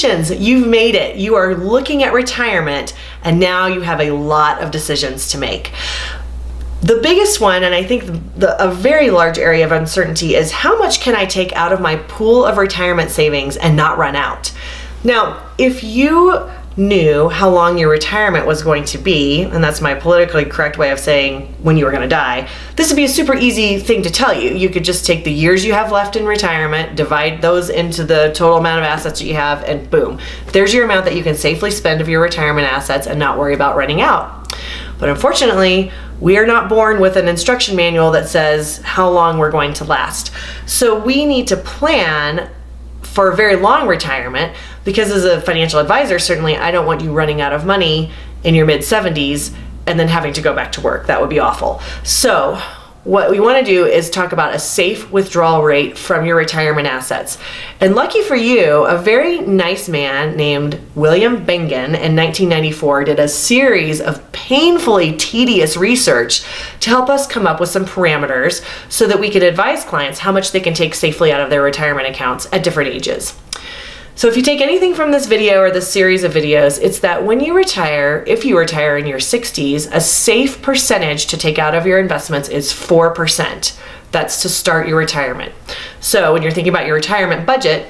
Congratulations, you've made it. You are looking at retirement, and now you have a lot of decisions to make. The biggest one, and I think a very large area of uncertainty, is how much can I take out of my pool of retirement savings and not run out? Now, if you knew how long your retirement was going to be, and that's my politically correct way of saying when you were going to die, this would be a super easy thing to tell you. You could just take the years you have left in retirement, divide those into the total amount of assets that you have, and boom, there's your amount that you can safely spend of your retirement assets and not worry about running out. But unfortunately, we are not born with an instruction manual that says how long we're going to last. So we need to plan for a very long retirement, because as a financial advisor, certainly I don't want you running out of money in your mid-70s and then having to go back to work. That would be awful. So what we want to do is talk about a safe withdrawal rate from your retirement assets. And lucky for you, a very nice man named William Bengen in 1994 did a series of painfully tedious research to help us come up with some parameters so that we could advise clients how much they can take safely out of their retirement accounts at different ages. So if you take anything from this video or this series of videos, it's that when you retire, if you retire in your 60s, a safe percentage to take out of your investments is 4%. That's to start your retirement. So when you're thinking about your retirement budget,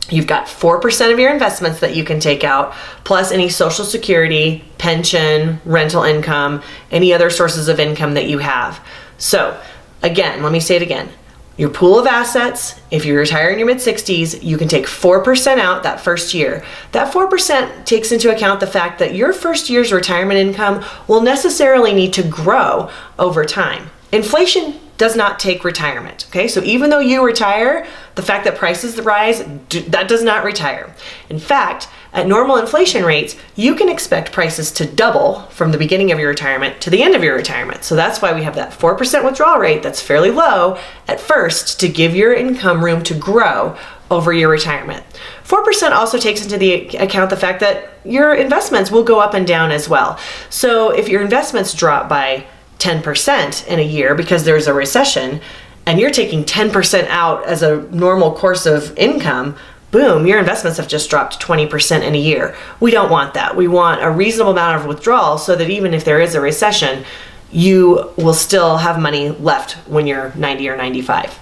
you've got 4% of your investments that you can take out, plus any Social Security, pension, rental income, any other sources of income that you have. So again, let me say it again. Your pool of assets, if you retire in your mid-60s, you can take 4% out that first year. That 4% takes into account the fact that your first year's retirement income will necessarily need to grow over time. Inflation does not take retirement, okay? So even though you retire, the fact that prices rise, that does not retire. In fact, at normal inflation rates, you can expect prices to double from the beginning of your retirement to the end of your retirement. So that's why we have that 4% withdrawal rate that's fairly low at first to give your income room to grow over your retirement. 4% also takes into the account the fact that your investments will go up and down as well. So if your investments drop by 10% in a year because there's a recession, and you're taking 10% out as a normal course of income, boom, your investments have just dropped 20% in a year. We don't want that. We want a reasonable amount of withdrawal so that even if there is a recession, you will still have money left when you're 90 or 95.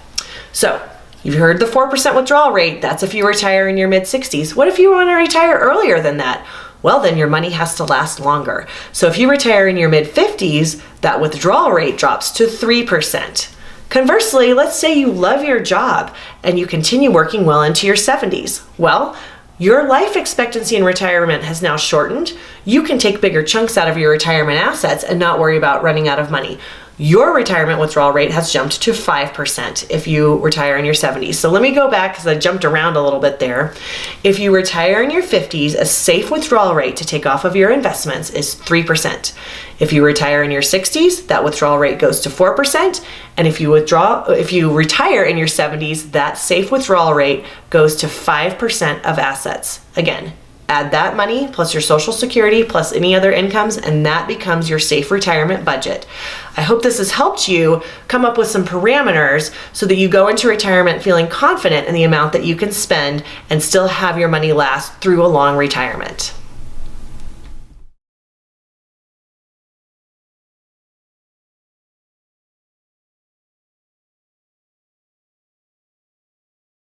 So you've heard the 4% withdrawal rate. That's if you retire in your mid-60s. What if you want to retire earlier than that? Well, then your money has to last longer. So if you retire in your mid-50s, that withdrawal rate drops to 3%. Conversely, let's say you love your job and you continue working well into your 70s. Well, your life expectancy in retirement has now shortened. You can take bigger chunks out of your retirement assets and not worry about running out of money. Your retirement withdrawal rate has jumped to 5% if you retire in your 70s. So let me go back because I jumped around a little bit there. If you retire in your 50s, a safe withdrawal rate to take off of your investments is 3%. If you retire in your 60s, that withdrawal rate goes to 4%. And if you retire in your 70s, that safe withdrawal rate goes to 5% of assets. Again, add that money plus your Social Security plus any other incomes, and that becomes your safe retirement budget. I hope this has helped you come up with some parameters so that you go into retirement feeling confident in the amount that you can spend and still have your money last through a long retirement.